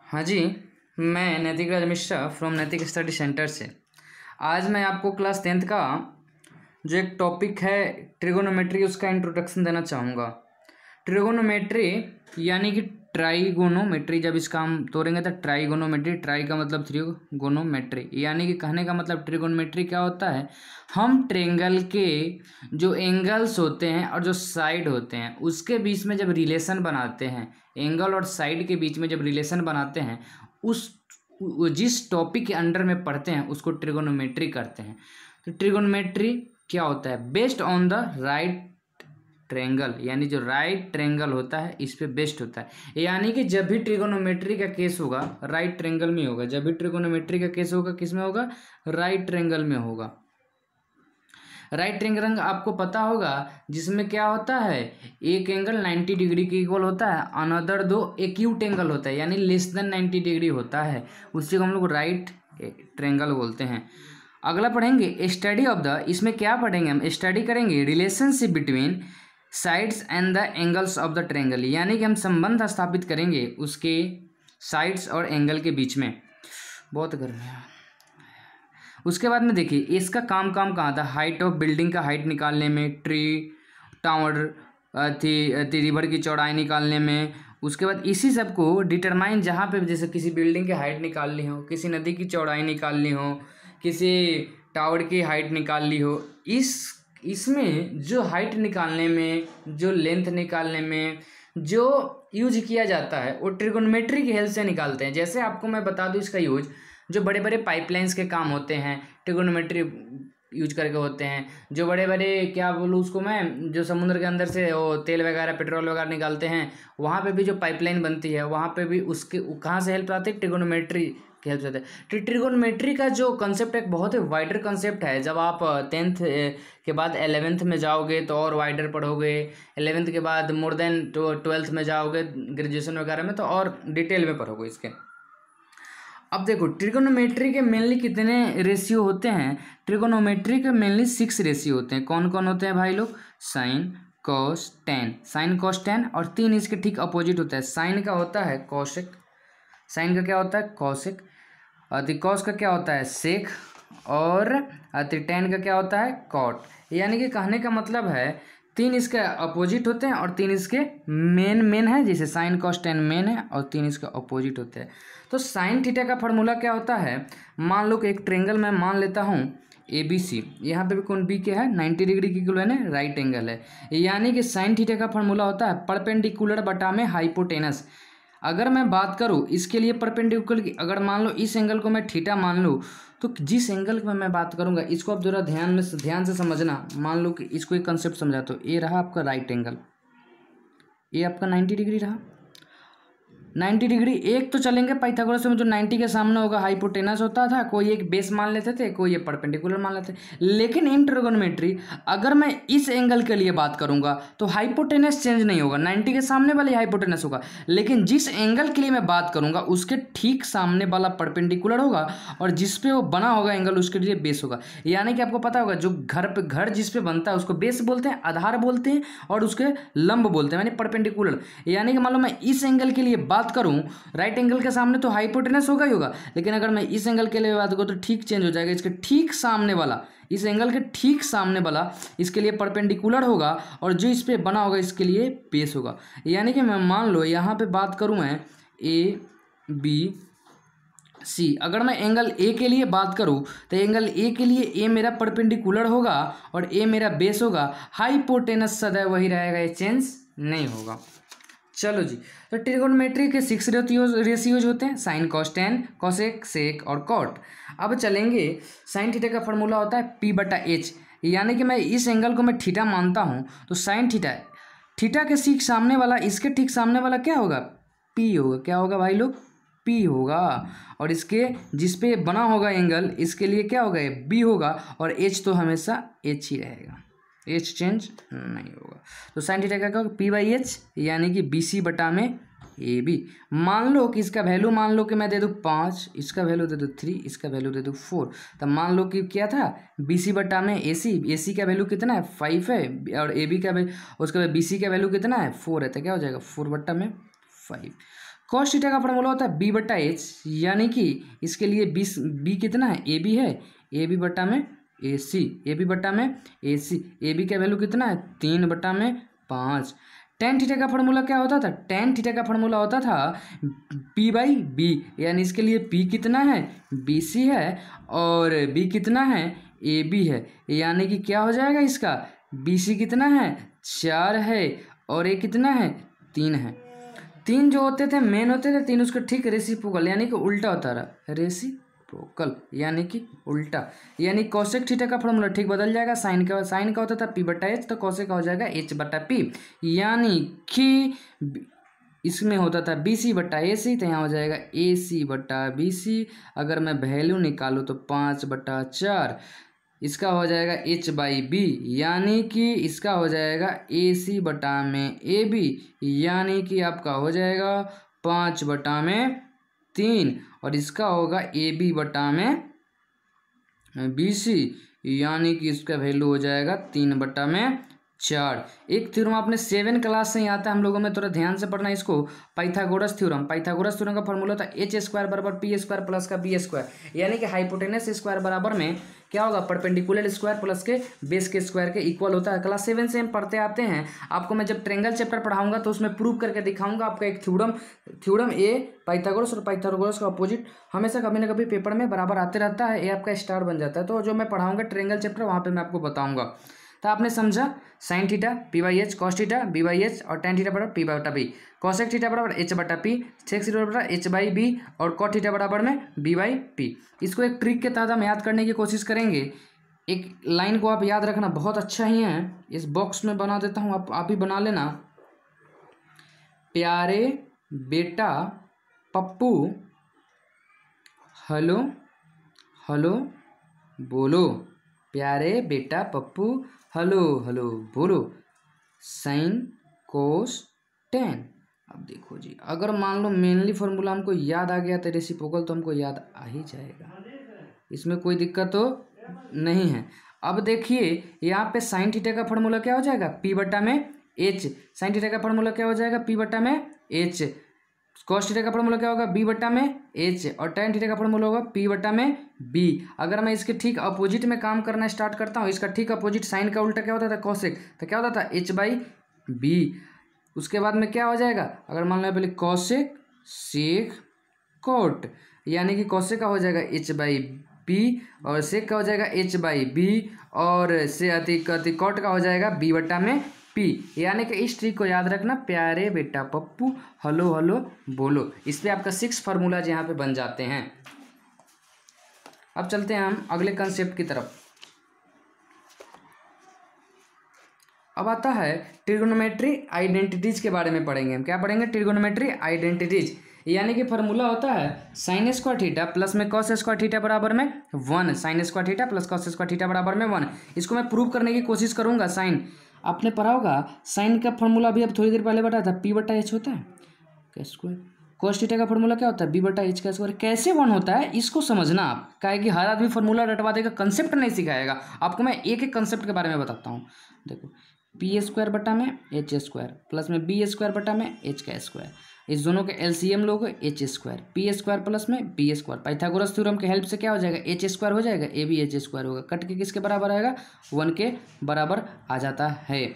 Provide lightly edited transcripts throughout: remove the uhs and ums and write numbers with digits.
हाँ जी, मैं नैतिक राज मिश्रा फ्रॉम नैतिक स्टडी सेंटर से। आज मैं आपको क्लास 10th का जो एक टॉपिक है ट्रिगोनोमेट्री, उसका इंट्रोडक्शन देना चाहूँगा। ट्रिगोनोमेट्री यानी कि ट्राइगोनोमेट्री, जब इसका हम तोड़ेंगे तो ट्राइगोनोमेट्री, ट्राई का मतलब त्रिगोनोमेट्री, यानी कि कहने का मतलब ट्रिगोनोमेट्री क्या होता है। हम ट्रेंगल के जो एंगल्स होते हैं और जो साइड होते हैं उसके बीच में जब रिलेशन बनाते हैं, एंगल और साइड के बीच में जब रिलेशन बनाते हैं, उस जिस टॉपिक के अंडर में पढ़ते हैं उसको ट्रिगोनोमेट्री करते हैं। तो ट्रिगोनोमेट्री क्या होता है? Based on the right triangle, यानी जो राइट ट्रेंगल होता है इस पे बेस्ड होता है। यानी कि जब भी ट्रिगोनोमेट्री का केस होगा राइट ट्रेंगल में होगा। जब भी ट्रिगोनोमेट्री का केस होगा किस में होगा? राइट ट्रेंगल में होगा। राइट ट्रेंगल आपको पता होगा जिसमें क्या होता है, एक एंगल 90 डिग्री के इक्वल होता है, अनदर दो एक्यूट एंगल होता है यानी लेस देन 90 डिग्री होता है, उसी को हम लोग राइट ट्रेंगल बोलते हैं। अगला पढ़ेंगे स्टडी ऑफ द, इसमें क्या पढ़ेंगे हम? स्टडी करेंगे relationship between sides and the angles of the triangle, यानी कि हम संबंध स्थापित करेंगे उसके साइड्स और एंगल के बीच में। बहुत गर्मी है। उसके बाद में देखिए इसका काम कहाँ था? हाइट ऑफ बिल्डिंग का हाइट निकालने में, ट्री टावर थी रिवर की चौड़ाई निकालने में। उसके बाद इसी सब को डिटरमाइन, जहाँ पे जैसे किसी बिल्डिंग की हाइट निकालनी हो, किसी नदी की चौड़ाई निकालनी हो, किसी टावर की हाइट निकालनी हो, इसमें जो हाइट निकालने में, जो लेंथ निकालने में जो यूज किया जाता है वो ट्रिगोनोमेट्री की हेल्प से निकालते हैं। जैसे आपको मैं बता दूं इसका यूज, जो बड़े बड़े पाइपलाइंस के काम होते हैं ट्रिगोनोमेट्री यूज करके होते हैं। जो बड़े बड़े क्या बोलूँ उसको मैं, जो समुद्र के अंदर से वो तेल वगैरह पेट्रोल वगैरह निकालते हैं, वहाँ पे भी जो पाइपलाइन बनती है वहाँ पे भी उसके कहाँ से हेल्प आती है? ट्रिगोनोमेट्री की हेल्प से आती है। ट्रिगोनोमेट्री का जो कंसेप्ट एक बहुत ही वाइडर कंसेप्ट है। जब आप 10th के बाद 11th में जाओगे तो और वाइडर पढ़ोगे, 11th के बाद मोर देन 12th में जाओगे ग्रेजुएशन वगैरह में तो और डिटेल में पढ़ोगे इसके। अब देखो ट्रिगोनोमेट्री के मेनली कितने रेशियो होते हैं? ट्रिगोनोमेट्री के मेनली 6 रेशियो होते हैं। कौन कौन होते हैं भाई लोग? Sine, cos, tan. Sine, cos, tan, और 3 इसके ठीक अपोजिट होता है। साइन का होता है कॉसेक, साइन का क्या होता है? कॉसेक। कॉस का क्या होता है? सेक, और टेन का क्या होता है? कॉट। यानी कि कहने का मतलब है 3 इसके अपोजिट होते हैं और 3 इसके मेन है, जैसे साइन कॉस टेन मेन है और 3 इसके अपोजिट होते हैं। तो साइन थीटा का फॉर्मूला क्या होता है? मान लो कि एक ट्रेंगल मैं मान लेता हूँ ABC, यहाँ पे भी कौन बी के है 90 डिग्री की इक्वल है, राइट एंगल है, यानी कि साइन थीटा का फॉर्मूला होता है परपेंडिकुलर बटा में हाइपोटेनस। अगर मैं बात करूँ इसके लिए परपेंडिकुलर की, अगर मान लो इस एंगल को मैं थीटा मान लूँ, तो जिस एंगल में मैं बात करूंगा इसको आप जरा ध्यान से समझना। मान लो कि इसको एक कंसेप्ट समझा, तो ये रहा आपका राइट एंगल, ये आपका 90 डिग्री रहा। 90 डिग्री एक तो चलेंगे पाइथागोरस में, जो 90 के सामने होगा हाइपोटेनस होता था, कोई एक बेस मान लेते थे, कोई ये परपेंडिकुलर मान लेते। लेकिन इन ट्रिगोनोमेट्री अगर मैं इस एंगल के लिए बात करूंगा तो हाइपोटेनस चेंज नहीं होगा, 90 के सामने वाला हाइपोटेनस होगा, लेकिन जिस एंगल के लिए मैं बात करूंगा उसके ठीक सामने वाला परपेंडिकुलर होगा और जिसपे वो बना होगा एंगल उसके लिए बेस होगा। यानी कि आपको पता होगा जो घर जिस पे बनता है उसको बेस बोलते हैं, आधार बोलते हैं, और उसके लंब बोलते हैं यानी परपेंडिकुलर। यानी कि मान लो मैं इस एंगल के लिए बात करूं, राइट एंगल के सामने तो हाइपोटेनस होगा ही होगा, लेकिन अगर मैं इस एंगल के लिए बात करूं तो ठीक चेंज हो जाएगा। इसके ठीक सामने वाला, इस एंगल के ठीक सामने वाला इसके लिए परपेंडिकुलर होगा और जो इस पे बना होगा इसके लिए बेस होगा। यानी कि मैं मान लो यहाँ पे बात करूं मैं ABC, अगर मैं एंगल ए के लिए बात करूं तो एंगल ए के लिए ए मेरा परपेंडिकुलर होगा और ए मेरा बेस होगा, हाइपोटेनस सदैव वही रहेगा, ये चेंज नहीं होगा। चलो जी, तो ट्रिगोनोमेट्री के 6 रेशियोज होते हैं, साइन कॉस टेन, कॉसेक, सेक और कॉट। अब चलेंगे साइन थीटा का फॉर्मूला होता है P/H, यानी कि मैं इस एंगल को मैं थीटा मानता हूँ तो साइन थीटा के ठीक सामने वाला, इसके ठीक सामने वाला क्या होगा? P होगा। क्या होगा भाई लोग? P होगा। और इसके जिस पे बना होगा एंगल इसके लिए क्या होगा? B होगा, और H तो हमेशा H ही रहेगा, H चेंज नहीं होगा। तो साइन थीटा का होगा P/H, यानी कि BC बटा में AB। मान लो कि इसका वैल्यू, मान लो कि मैं दे दूँ 5, इसका वैल्यू दे दूँ 3, इसका वैल्यू दे दूँ 4, तब मान लो कि क्या था BC बटा में AC का वैल्यू कितना है? 5 है, और AB का उसका BC का वैल्यू कितना है? 4 है, तो क्या हो जाएगा 4/5। कॉस थीटा का फॉर्मूला होता है बी बटा एच, यानी कि इसके लिए बी कितना है, ए बी है, ए बी बटा में ए सी, ए बी बटा में ए सी, ए बी का वैल्यू कितना है 3/5। टेन थीटा का फॉर्मूला क्या होता था, टेन थीटा का फॉर्मूला होता था पी बाई बी, यानी इसके लिए पी कितना है बी सी है और बी कितना है ए बी है, यानी कि क्या हो जाएगा इसका बी सी कितना है 4 है और ए कितना है 3 है। 3 जो होते थे मेन होते थे, 3 उसका ठीक रेसिप्रोकल यानी कि उल्टा होता रहा, रेसिप्रोकल यानी कि उल्टा, यानी कोसेक थीटा का फॉर्मूला ठीक बदल जाएगा। साइन का होता था पी बटा एच, तो कोसेक का हो जाएगा एच बटा पी, यानी कि इसमें होता था बी सी बटा ए सी, तो यहाँ हो जाएगा ए सी बटा बी सी। अगर मैं वैल्यू निकालूँ तो 5/4, इसका हो जाएगा एच बाई बी, यानी कि इसका हो जाएगा ए सी बटा में ए बी, यानी कि आपका हो जाएगा 5/3, और इसका होगा ए बी बटा में बी सी, यानी कि इसका वैल्यू हो जाएगा 3/4। एक थ्योरम आपने 7 क्लास से ही आता है हम लोगों में, थोड़ा ध्यान से पढ़ना इसको, पाइथागोरस थ्योरम। पाइथागोरस थ्योरम का फॉर्मूला था एच स्क्वायर बराबर पी स्क्वायर प्लस का बी स्क्वायर, यानी कि हाइपोटेनस स्क्वायर बराबर में क्या होगा परपेंडिकुलर स्क्वायर प्लस के बेस के स्क्वायर के इक्वल होता है। क्लास 7 से हम पढ़ते आते हैं, आपको मैं जब ट्रेंगल चैप्टर पढ़ाऊंगा तो उसमें प्रूव करके दिखाऊंगा आपका एक थ्योरम ए पाइथागोरस और पाइथागोरस का अपोजिट हमेशा कभी ना कभी पेपर में बराबर आते रहता है, ए आपका स्टार बन जाता है। तो जो मैं पढ़ाऊंगा ट्रेंगल चैप्टर वहाँ पे मैं आपको बताऊंगा। तो आपने समझा sine theta p by h, cos theta b by h और टेन थीटा बराबर पी बटा बी, कॉसेक थीटा बराबर एच बटा पी, सेक थीटा बराबर एच बाई बी और कॉट थीटा बराबर में बी बाई पी। इसको एक ट्रिक के तहत हम याद करने की कोशिश करेंगे। एक लाइन को आप याद रखना, बहुत अच्छा ही है, इस बॉक्स में बना देता हूँ, आप ही बना लेना। प्यारे बेटा पप्पू हेलो हेलो बोलो, प्यारे बेटा पप्पू हेलो हेलो बोलो, साइन कोस टेन। अब देखो जी, अगर मान लो मेनली फॉर्मूला हमको याद आ गया तो रेसिप्रोकल तो हमको याद आ ही जाएगा, इसमें कोई दिक्कत तो नहीं है। अब देखिए यहाँ पे साइन थीटा का फॉर्मूला क्या हो जाएगा पी बटा में एच, साइन थीटा का फॉर्मूला क्या हो जाएगा पी बटा में एच, कॉस थीटा का फॉर्मूला क्या होगा बी बटा में एच और टेन थीटा का फॉर्मूला होगा पी बटा में बी। अगर मैं इसके ठीक अपोजिट में काम करना स्टार्ट करता हूँ, इसका ठीक अपोजिट साइन का उल्टा क्या होता था कॉसेक, तो क्या होता था एच बाई बी। उसके बाद में क्या हो जाएगा, अगर मान लो पहले कॉसेक सेक कोट, यानी कि कॉसेक का हो जाएगा एच बाई बी और सेक का हो जाएगा एच बाई बी और से अति कॉट का हो जाएगा बी बटा में पी, यानी कि इस ट्रिक को याद रखना, प्यारे बेटा पप्पू हेलो हेलो बोलो। इस पे आपका 6 फार्मूलाज यहाँ पे बन जाते हैं। अब चलते हैं हम अगले कंसेप्ट की तरफ। अब आता है ट्रिगोनोमेट्री आइडेंटिटीज के बारे में पढ़ेंगे हम। क्या पढ़ेंगे, ट्रिगोनोमेट्री आइडेंटिटीज, यानी कि फॉर्मूला होता है साइन स्क्वायर थीटा प्लस में कॉस स्क्वायर थीटा बराबर में 1, sine square theta plus cos square theta बराबर में 1। इसको मैं प्रूव करने की कोशिश करूंगा। साइन आपने पढ़ा होगा, साइन का फॉर्मूला भी अब थोड़ी देर पहले बताया था पी बटा एच होता है का स्क्वायर, कॉस थीटा का फॉर्मूला क्या होता है बी बटा एच का स्क्वायर। कैसे 1 होता है इसको समझना आप, काहे कि हर आदमी फॉर्मूला रटवा देगा, कंसेप्ट नहीं सिखाएगा आपको। मैं एक एक कंसेप्ट के बारे में बताता हूँ। देखो पी स्क्वायर बटा में एच स्क्वायर प्लस में बी स्क्वायर बटा में एच का स्क्वायर, इस दोनों के एलसीएम लोगे H square, P square plus में बी स्क्वायर। पाइथागोरस थ्योरम के हेल्प से क्या हो जाएगा एच स्क्वायर हो जाएगा, ए बी एच स्क्वायर होगा, कट के किसके बराबर आएगा 1 के बराबर आ जाता है।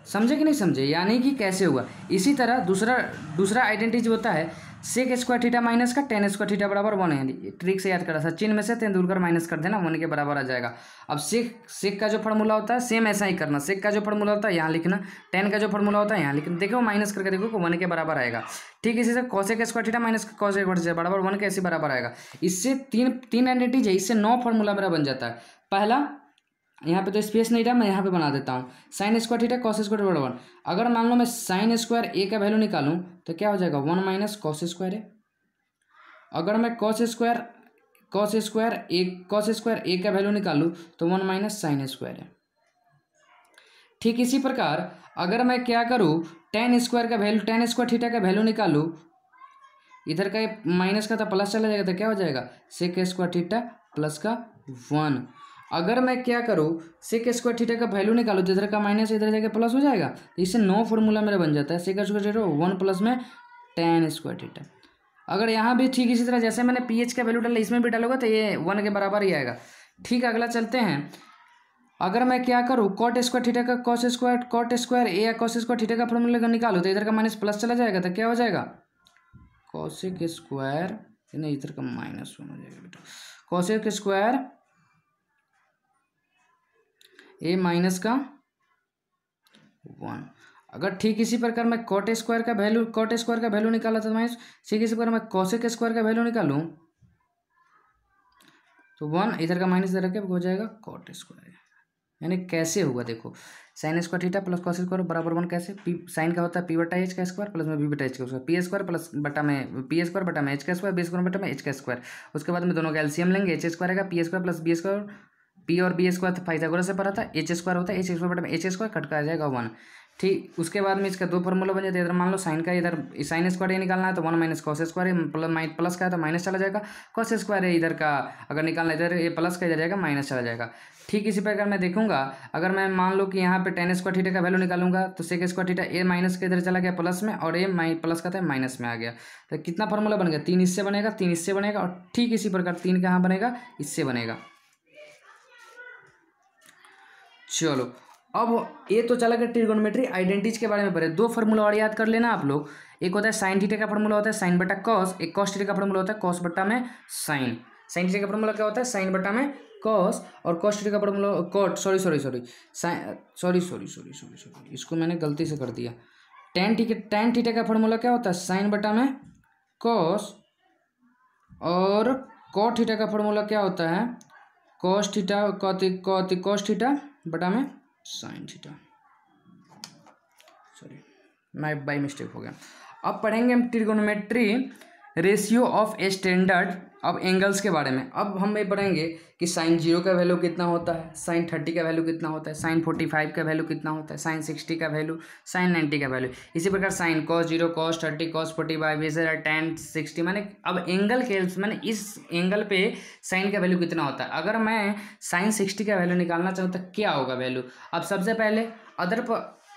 समझे कि नहीं समझे, यानी कि कैसे हुआ। इसी तरह दूसरा आइडेंटिटी होता है सेक स्क्वायर थीटा माइनस का टेन स्क्वायर थीटा बराबर 1 है। ट्रिक से याद करा था, चिन्ह में से तेंदुलकर माइनस कर देना 1 के बराबर आ जाएगा। अब सेक का जो फॉर्मूला होता है सेम ऐसा ही करना, सेक का जो फॉर्मूला होता है यहाँ लिखना, टेन का जो फॉर्मूला होता है यहाँ लिखना, देखो माइनस करके देखो 1 के बराबर आएगा। ठीक इसी से cosec square theta minus cosec square theta बराबर 1 के ऐसे बराबर आएगा। इससे तीन आइडेंटिटीज है, इससे 9 फॉर्मूला मेरा बन जाता है। पहला, यहाँ पे तो स्पेस नहीं रहा, मैं यहाँ पे बना देता हूँ, sine square theta cos square बराबर 1। अगर मान लो मैं साइन स्क्वायर ए का वैल्यू निकालूं तो क्या हो जाएगा 1 माइनस कॉस स्क्वायर ए। अगर मैं कॉस स्क्वायर ए का वैल्यू निकालूं तो 1 माइनस साइन स्क्वायर है। ठीक इसी प्रकार अगर मैं क्या करूँ टेन स्क्वायर थीटा का वैल्यू निकालूं, इधर का माइनस का था प्लस चला जाएगा तो क्या हो जाएगा सेक स्क्वायर थीटा प्लस का 1। अगर मैं क्या करूँ सेक स्क्वायर थीटा का वैल्यू निकालूं तो इधर का माइनस इधर जाके प्लस हो जाएगा, तो इससे 9 फॉर्मूला मेरा बन जाता है। सेक स्क्वायर थीटा 1 प्लस में tan स्क्वायर थीटा। अगर यहाँ भी ठीक इसी तरह जैसे मैंने पी एच का वैल्यू डाला इसमें भी डालूंगा तो ये 1 के बराबर ही आएगा। ठीक, अगला चलते हैं। अगर मैं क्या करूँ, कॉट स्क्वायर थीटा का कॉस स्क्वायर कॉट स्क्वायर ए या कॉस स्क्वायर थीटा का फॉर्मूला निकालू तो इधर का माइनस प्लस चला जाएगा तो क्या हो जाएगा, कॉसेक स्क्वायर, नहीं इधर का माइनस 1 हो जाएगा बेटा, कॉसेक स्क्वायर ए माइनस का 1। अगर ठीक इसी प्रकार मैं कॉट स्क्वायर का वैल्यू निकाला था माइनस, ठीक इसी प्रकार मैं कॉसेक स्क्वायर का वैल्यू निकालूं तो 1 इधर का माइनस इधर हो जाएगा कॉट स्क्वायर। यानी कैसे होगा देखो, sine square theta plus cos square बराबर 1 कैसे, पी साइन का होता है पी बटा एच का स्क्वायर प्लस में बी बटा एच का स्क्वायर, पी स्क्वायर प्लस बटा में पी स्क्वायर बटा में एच का स्क्वायर, बी स्क्वायर बटा में एच का स्क्वायर। उसके बाद में दोनों का एलसीएम लेंगे, एच स्क्वायर आएगा p square plus b square, p और बी स्क्वायर पाइथागोरस से पढ़ा था, एच स्क्वायर होता है एच स्क्वायर बटा में एच स्क्वायर कट का आ जाएगा 1। ठीक, उसके बाद में इसका 2 फॉर्मूला बन जाता है। इधर मान लो साइन का, इधर साइन स्क्वायर निकालना है तो 1 माइनस कॉस स्क्वायर, प्लस का है तो माइनस चला जाएगा, कॉस स्क्वायर है इधर का अगर निकालना इधर ये प्लस का इधर जाएगा माइनस चला जाएगा। ठीक इसी प्रकार मैं देखूंगा, अगर मैं मान लो कि यहाँ पे tan स्क्वायर थीटा का वैल्यू निकालूंगा तो सेक स्क्वायर थीटा ए माइनस के इधर चला गया प्लस में और ए प्लस का था माइनस में आ गया। तो कितना फॉर्मूला बन गया, 3 इससे बनेगा 3 इससे बनेगा और ठीक इसी प्रकार 3 कहाँ बनेगा, इससे बनेगा। चलो अब ये तो चला गया ट्रिगोनोमेट्री आइडेंटिटीज के बारे में पढ़े। 2 फॉर्मूला और याद कर लेना आप लोग, एक होता है साइन थीटा का फॉर्मूला होता है साइन बटा कॉस, एक कॉस थीटा का फॉर्मूला होता है कॉस बटा में साइन। साइन थीटा का फॉर्मूला क्या होता है, साइन बटा में कॉस, और कॉस थीटा का फॉर्मूला कॉट सॉरी इसको मैंने गलती से कर दिया। tan थीटा का फॉर्मूला क्या होता है, साइन बटा में कॉस, और कॉट थीटा का फॉर्मूला क्या होता है, कॉस थीटा कॉस थीटा बटा में साइन थीटा। सॉरी मैं बाई मिस्टेक हो गया। अब पढ़ेंगे हम trigonometry ratio of a standard अब एंगल्स के बारे में। अब हम ये पढ़ेंगे कि साइन 0 का वैल्यू कितना होता है, साइन 30 का वैल्यू कितना होता है, साइन 45 का वैल्यू कितना होता है, साइन 60 का वैल्यू, साइन 90 का वैल्यू। इसी प्रकार साइन cos 0 cos 30 cos 45 इसे tan 60, मैंने अब एंगल के मैंने इस एंगल पे साइन का वैल्यू कितना होता है। अगर मैं साइन 60 का वैल्यू निकालना चाहूँ तो क्या होगा वैल्यू। अब सबसे पहले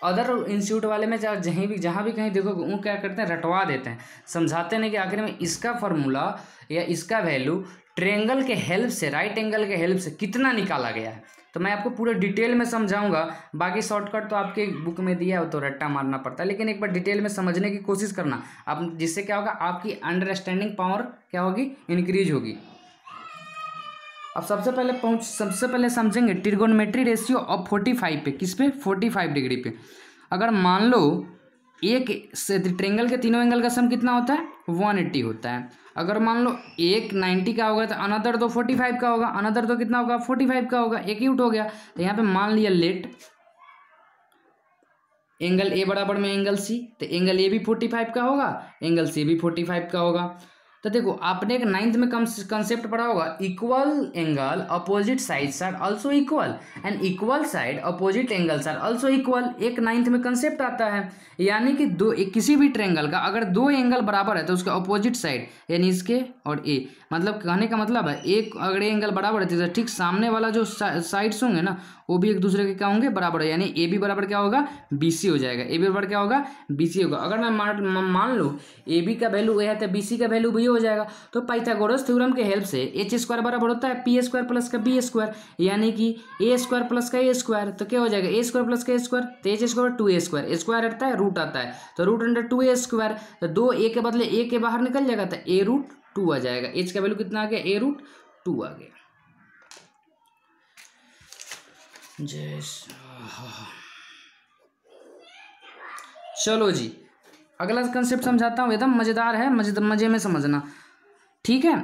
अदर इंस्टीट्यूट वाले में जहाँ भी कहीं देखो वो क्या करते हैं, रटवा देते हैं, समझाते नहीं कि आखिर में इसका फॉर्मूला या इसका वैल्यू ट्रायंगल के हेल्प से, राइट एंगल के हेल्प से कितना निकाला गया है। तो मैं आपको पूरे डिटेल में समझाऊंगा, बाकी शॉर्टकट तो आपके बुक में दिया हो तो रट्टा मारना पड़ता है, लेकिन एक बार डिटेल में समझने की कोशिश करना आप, जिससे क्या होगा आपकी अंडरस्टैंडिंग पावर क्या होगी, इंक्रीज होगी। अब सबसे पहले समझेंगे ट्रिगोनोमेट्री रेशियो ऑफ 45 पे, किस पे, 45 डिग्री पे। अगर मान लो एक ट्रायंगल के तीनों एंगल का सम कितना होता है, 180 होता है। अगर मान लो एक 90 का होगा तो अनदर तो 45 का होगा, अनदर तो कितना होगा, 45 का होगा, एक ही उठ हो गया। तो यहाँ पे मान लिया लेट एंगल ए बराबर में एंगल सी, तो एंगल ए भी 45 का होगा, एंगल सी भी 45 का होगा। तो देखो आपने एक 9th में कंसेप्ट पढ़ा होगा, equal angle opposite sides are also equal and equal side opposite angles are also equal. एक 9th में कंसेप्ट आता है, यानी कि किसी भी ट्रायंगल का अगर 2 एंगल बराबर है तो उसका अपोजिट साइड यानी इसके और ए, मतलब कहने का मतलब है एक अगर एंगल बराबर है तो ठीक सामने वाला जो साइड्स होंगे ना वो भी एक दूसरे के क्या होंगे, बराबर है। यानी ए बी बराबर क्या होगा, BC हो जाएगा, ए बी बराबर क्या होगा, BC होगा। अगर मैं मान लो ए बी का वैल्यू ए है तो BC का वैल्यू भी हो जाएगा। तो पाइथागोरस थ्योरम के हेल्प से एच स्क्वायर बराबर होता है पी स्क्वायर प्लस का बी स्क्वायर, यानी कि ए स्क्वायर प्लस का ए स्क्वायर। तो क्या हो जाएगा, ए स्क्वायर प्लस का ए स्क्वायर, तो H square 2a square, square आता है रूट आता है तो रूट अंडर 2a स्क्वायर। तो 2a के बदले a के बाहर निकल जाएगा तो a रूट 2 आ जाएगा। एच का वैल्यू कितना आ गया, a रूट 2 आ गया। चलो जी अगला कंसेप्ट समझाता हूँ, एकदम मजेदार है, मजे में समझना, ठीक है।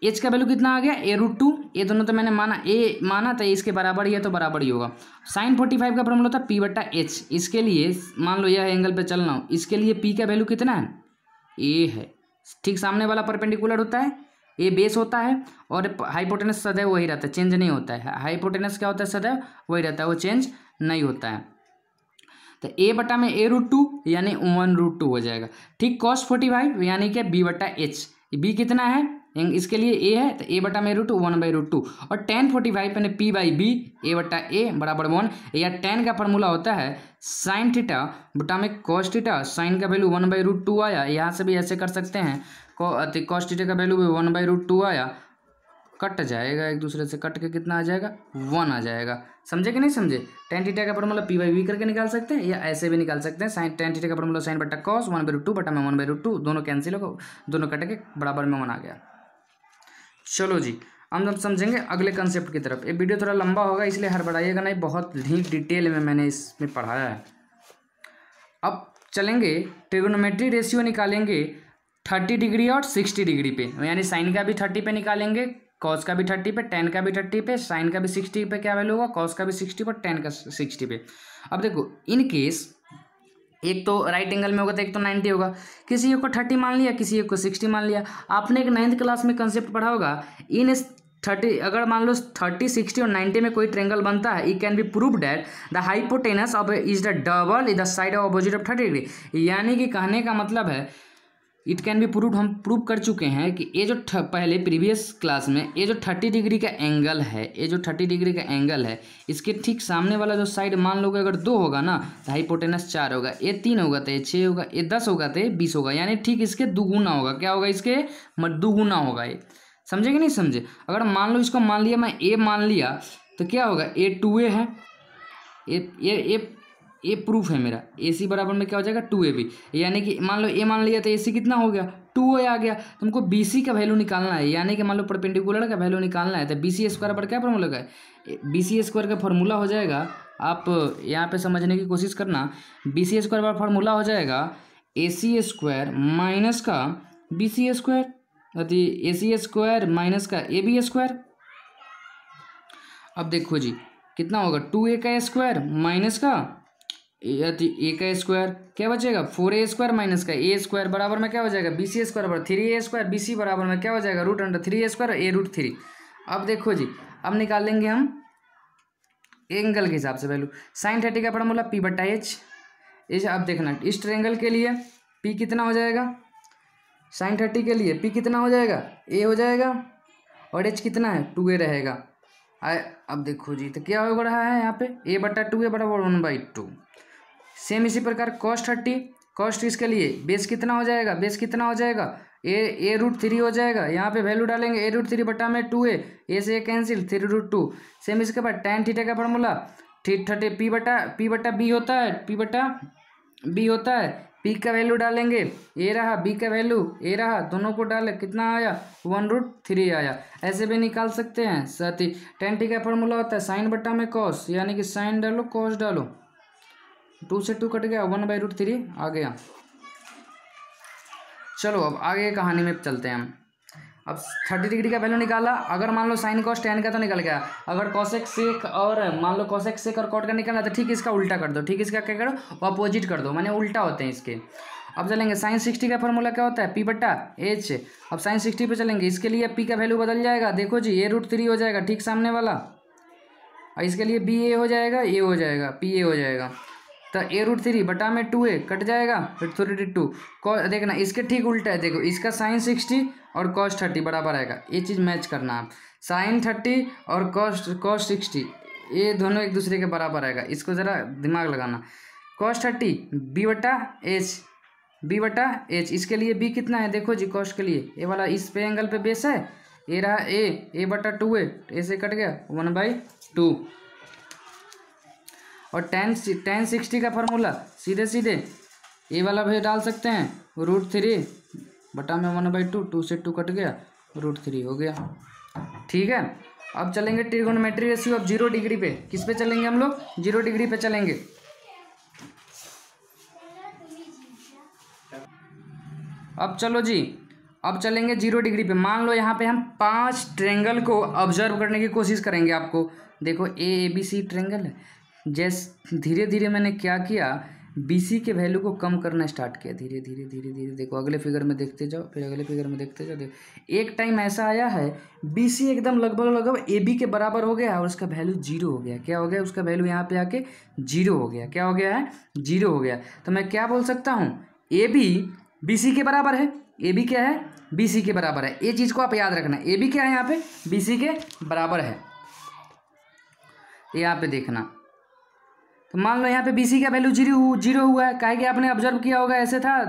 एच का वैल्यू कितना आ गया, a रूट 2, ये दोनों तो मैंने माना था इसके बराबर ही है तो बराबर ही होगा। साइन 45 का फॉर्मूला था p बटा एच, इसके लिए मान लो यह एंगल पे चलना हो, इसके लिए p का वैल्यू कितना है, a है। ठीक सामने वाला परपेंडिकुलर होता है, ए बेस होता है और हाइपोटेनस सदैव वही रहता है, चेंज नहीं होता है। हाइपोटेनस क्या होता है, सदैव वही रहता है, वो चेंज नहीं होता है। तो ए बटा में a रूट 2 यानी 1 रूट 2 हो जाएगा। ठीक कॉस 45 यानी कि b बटा एच, बी कितना है इसके लिए ए है तो ए बटा में रूट 1/√2 और tan 45 यानी पी बाई बी ए बटा ए बराबर 1 या tan का फार्मूला होता है साइन थीटा बटा में कॉस थीटा। साइन का वैल्यू 1/√2 आया, यहाँ से भी ऐसे कर सकते हैं, कॉस थीटा का वैल्यू भी 1/√2 आया, कट जाएगा एक दूसरे से, कट के कितना आ जाएगा 1 आ जाएगा। समझे कि नहीं समझे? tan थीटा का फार्मूला पी बाई बी करके निकाल सकते हैं या ऐसे भी निकाल सकते हैं। साइन tan थीटा का फार्मूला साइन बटा कॉस 1/√2 बटा में 1/√2, दोनों कैंसिल होगा, दोनों कट के बराबर में 1 आ गया। चलो जी, हम समझेंगे अगले कंसेप्ट की तरफ। ये वीडियो थोड़ा लंबा होगा इसलिए हड़बड़ाइएगा नहीं, बहुत ही डिटेल में मैंने इसमें पढ़ाया है। अब चलेंगे ट्रिगोनोमेट्री रेशियो निकालेंगे 30 डिग्री और 60 डिग्री पे, यानी साइन का भी 30 पे निकालेंगे, कॉस का भी 30 पे, टेन का भी 30 पे, साइन का भी 60 पे क्या वैल्यू होगा, कॉस का भी 60 पे, टेन का 60 पे। अब देखो इन केस एक तो राइट एंगल में होगा तो एक तो 90 होगा, किसी एक को 30 मान लिया, किसी एक को 60 मान लिया। आपने एक 9th क्लास में कंसेप्ट पढ़ा होगा, इन 30 अगर मान लो 30, 60 और 90 में कोई ट्रेंगल बनता है, it can be prove that the hypotenuse of is the double is the side of opposite of 30 degree. यानी कि कहने का मतलब है इट कैन बी प्रूव, हम प्रूव कर चुके हैं कि ये जो पहले प्रीवियस क्लास में ये जो 30 डिग्री का एंगल है, ये जो 30 डिग्री का एंगल है, इसके ठीक सामने वाला जो साइड मान लो अगर 2 होगा ना तो हाइपोटेनस 4 होगा, ये 3 होगा तो ये 6 होगा, ये 10 होगा तो ये 20 होगा, यानी ठीक इसके दुगुना होगा। क्या होगा? इसके दुगुना होगा ये। समझे कि नहीं समझे? अगर मान लो इसको मान लिया मैं ए मान लिया तो क्या होगा, ए 2a है, ए प्रूफ है मेरा, ए सी बराबर में क्या हो जाएगा 2ab, यानी कि मान लो ए मान लिया तो ए सी कितना हो गया 2a आ गया। तुमको बी सी का वैल्यू निकालना है, यानी कि मान लो परपेंडिकुलर का वैल्यू निकालना है तो बी सी स्क्वायर पर क्या फॉर्मूला का है, बी सी स्क्वायर का फॉर्मूला हो जाएगा, आप यहाँ पे समझने की कोशिश करना, बी सी स्क्वायर का फॉर्मूला हो जाएगा ए सी स्क्वायर माइनस का बी सी स्क्वायर, ए सी स्क्वायर माइनस का ए बी स्क्वायर। अब देखो जी कितना होगा 2a का स्क्वायर माइनस का ए का स्क्वायर, क्या बचेगा 4a स्क्वायर माइनस का ए स्क्वायर बराबर में क्या हो जाएगा बी सी स्क्वायर बराबर 3a स्क्वायर, बी सी बराबर में क्या हो जाएगा √3a स्क्वायर ए √3। अब देखो जी अब निकाल लेंगे हम एंगल के हिसाब से वैल्यू, साइन 30 का फॉर्मूला पी बटा एच। इस अब देखना इस ट्रायंगल के लिए पी कितना हो जाएगा, साइन 30 के लिए पी कितना हो जाएगा ए हो जाएगा और एच कितना है 2a रहेगा। अब देखो जी तो क्या हो रहा है यहाँ पे a बटा 2a बराबर 1/2। सेम इसी प्रकार cos 30, cos 30 के लिए बेस कितना हो जाएगा, बेस कितना हो जाएगा ए √3 हो जाएगा, यहाँ पे वैल्यू डालेंगे ए √3 बटा में 2a, ए से कैंसिल 3√2। सेम इसके बाद tan थीटा का फॉर्मूला 30 पी बटा बी होता है, पी बटा बी होता है, पी का वैल्यू डालेंगे ए रहा, बी का वैल्यू ए रहा, दोनों को डाले कितना आया 1√3 आया। ऐसे भी निकाल सकते हैं। साथ ही tan थीटा का फॉर्मूला होता है साइन बटा में कॉस, यानी कि साइन डालो कॉस डालो, 2 से 2 कट गया 1/√3 आ गया। चलो अब आगे कहानी में चलते हैं हम। अब 30 डिग्री का वैल्यू निकाला, अगर मान लो साइन कॉस tan का तो निकल गया, अगर कॉसेक सेक और मान लो कॉसेक सेक और कॉट का निकलना तो ठीक इसका उल्टा कर दो, ठीक इसका क्या करो अपोजिट कर दो, माने उल्टा होते हैं इसके। अब चलेंगे साइन 60 का फॉर्मूला क्या होता है पी बटा एच। अब साइन 60 पे चलेंगे, इसके लिए पी का वैल्यू बदल जाएगा, देखो जी ए √3 हो जाएगा ठीक सामने वाला, और इसके लिए बी ए हो जाएगा, ए हो जाएगा, पी ए हो जाएगा, तो ए √3 बटा में 2a कट जाएगा फिर 32। देखना इसके ठीक उल्टा है, देखो इसका साइन 60 और cos 30 बराबर आएगा, ये चीज़ मैच करना आप, साइन 30 और cos 60 ये दोनों एक दूसरे के बराबर आएगा, इसको ज़रा दिमाग लगाना। cos 30 b बटा एच, इसके लिए b कितना है देखो जी, cos के लिए ए वाला इस पे एंगल पे बेस है, ए रहा ए बटा 2a, ए से कट गया 1/2। और tan 60 का फॉर्मूला सीधे ए वाला भी डाल सकते हैं, √3 बटा में 1/2, 2 से 2 कट गया √3 हो गया। ठीक है, अब चलेंगे ट्रिगोनोमेट्री रेशियो अब 0 डिग्री पे। किस पे चलेंगे हम लोग 0 डिग्री पे चलेंगे। अब चलो जी अब चलेंगे 0 डिग्री पे। मान लो यहाँ पे हम 5 ट्रायंगल को ऑब्जर्व करने की कोशिश करेंगे। आपको देखो ए बी सी ट्रायंगल है, जैसे धीरे धीरे मैंने क्या किया बी सी के वैल्यू को कम करना स्टार्ट किया, धीरे धीरे देखो अगले फिगर में देखते जाओ, फिर अगले फिगर में देखते जाओ। देखो एक टाइम ऐसा आया है बी सी एकदम लगभग ए बी के बराबर हो गया और उसका वैल्यू 0 हो गया। क्या हो गया उसका वैल्यू यहाँ पे आके 0 हो गया। क्या हो गया है 0 हो गया। तो मैं क्या बोल सकता हूँ ए बी बी सी के बराबर है, ए बी क्या है, बी सी के बराबर है। ये चीज़ को आप याद रखना, ए बी क्या है यहाँ पे, बी सी के बराबर है। यहाँ पे देखना, तो मान लो यहाँ पे बी सी का वैल्यू जीरो हुआ है, काहे कि आपने ऑब्जर्व किया होगा, ऐसे था,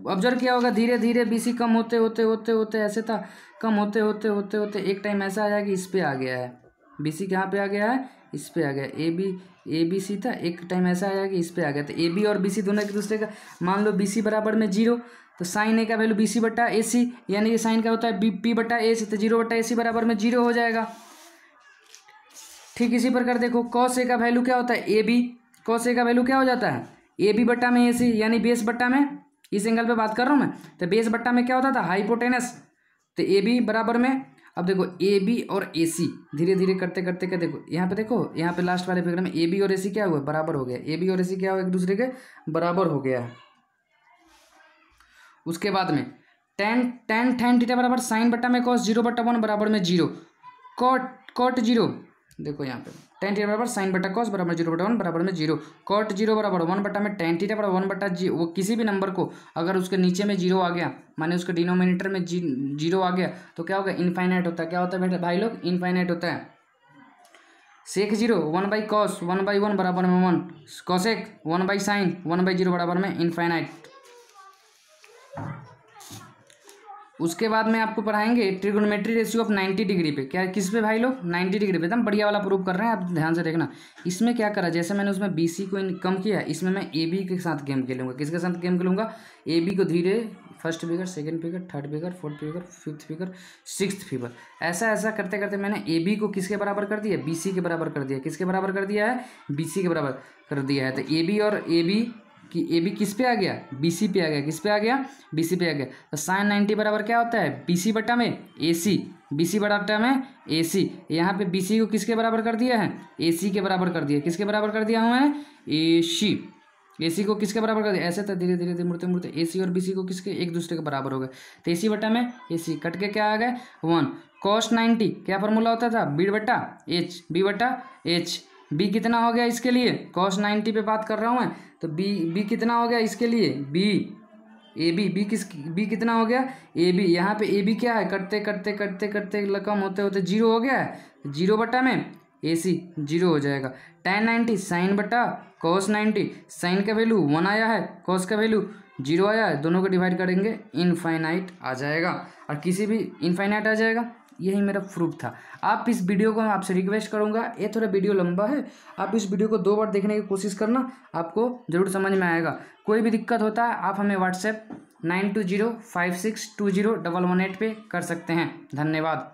ऑब्जर्व किया होगा, धीरे धीरे बी सी कम होते होते होते होते ऐसे था, कम होते होते होते होते एक टाइम ऐसा आया कि इस पे आ गया है, बी सी कहाँ पे आ गया है, इस पे आ गया। ए बी सी था, एक टाइम ऐसा आया कि इस पे आ गया। तो ए बी और बी सी दोनों एक दूसरे का, मान लो बी सी बराबर में जीरो, तो साइन ए का वैल्यू बी सी बटा ए सी, यानी कि साइन का होता है बी पी बटा ए सी, तो जीरो बटा ए सी बराबर में जीरो हो जाएगा। ठीक इसी प्रकार देखो कॉस ए का वैल्यू क्या होता है, ए बी, कॉस ए का वैल्यू क्या हो जाता है, ए बी बट्टा में ए सी, यानी बेस बट्टा में, इस एंगल पे बात कर रहा हूँ मैं, तो बेस बट्टा में क्या होता था, हाइपोटेनस। तो ए बी बराबर में, अब देखो ए बी और ए सी धीरे धीरे करते करते क्या, देखो यहाँ पे, देखो यहाँ पे लास्ट वाले फिगर में ए बी और ए सी क्या हुआ, बराबर हो गया, ए बी और ए सी क्या हुआ, एक दूसरे के बराबर हो गया है। उसके बाद में tan थीटा बराबर साइन बट्टा में कॉस जीरो बट्टा वन बराबर में जीरो, कॉट जीरो, देखो यहाँ पे tan थीटा बराबर साइन बट्टा कॉस बराबर जीरो बट्टा वन बराबर में जीरो, कॉट जीरो बराबर वन बट्टा में tan थीटा बराबर वन बट्टा जी, वो किसी भी नंबर को अगर उसके नीचे में जीरो आ गया, माने उसके डिनोमिनेटर में जीरो आ गया, तो क्या होगा, इनफाइनाइट होता है। क्या होता है बेटा भाई लोग, इनफाइनाइट होता है। Sec zero one by cos one by one बराबर में one, cosec one by sine one by zero बराबर में इनफाइनाइट। उसके बाद में आपको पढ़ाएंगे ट्रिगोनोमेट्री रेशियो ऑफ 90 डिग्री पे, क्या किस पे भाई लोग, 90 डिग्री पे, एकदम बढ़िया वाला प्रूव कर रहे हैं, आप ध्यान से देखना। इसमें क्या करा, जैसे मैंने उसमें बी सी को कम किया, इसमें मैं ए बी के साथ गेम खेलूंगा। किसके साथ गेम खेलूंगा, ए बी को धीरे, first figure, second figure, third figure, fourth figure, fifth figure, sixth figure, ऐसा ऐसा करते करते मैंने ए बी को किसके बराबर कर दिया, बी सी के बराबर कर दिया। किसके बराबर कर दिया है, बी सी के बराबर कर दिया है। तो ए बी और ए बी कि ए बी किस पे आ गया, बी सी पे आ गया। किस पे आ गया, बी सी पे आ गया। तो साइन 90 बराबर क्या होता है, बी सी बटा में ए सी, बी सी बटा में ए सी। यहाँ पे बी सी को किसके बराबर कर दिया है, ए सी के बराबर कर दिया। किसके बराबर कर दिया हूँ मैं, ए सी, ए सी को किसके बराबर कर दिया, ऐसे तो धीरे धीरे मुड़ते मुड़ते ए सी और बी सी को किसके, एक दूसरे के बराबर हो गए। तो ए सी बटा में ए सी कट के क्या आ गए, वन। कॉस 90 क्या फॉर्मूला होता था, बी बटा एच, बी बटा एच। बी कितना हो गया इसके लिए, कॉस 90 पे बात कर रहा हूँ मैं, तो बी कितना हो गया इसके लिए, बी ए बी कितना हो गया, ए बी। यहाँ पे ए बी क्या है, करते करते करते करते कम होते होते जीरो हो गया है, जीरो बटा में ए सी जीरो हो जाएगा। tan 90 साइन बटा कॉस 90, साइन का वैल्यू वन आया है, कॉस का वैल्यू जीरो आया है, दोनों को डिवाइड करेंगे इनफाइनाइट आ जाएगा, और किसी भी इनफाइनाइट आ जाएगा। यही मेरा प्रूफ था। आप इस वीडियो को मैं आपसे रिक्वेस्ट करूंगा, ये थोड़ा वीडियो लंबा है, आप इस वीडियो को 2 बार देखने की कोशिश करना, आपको ज़रूर समझ में आएगा। कोई भी दिक्कत होता है आप हमें व्हाट्सएप 9205620118 पे कर सकते हैं। धन्यवाद।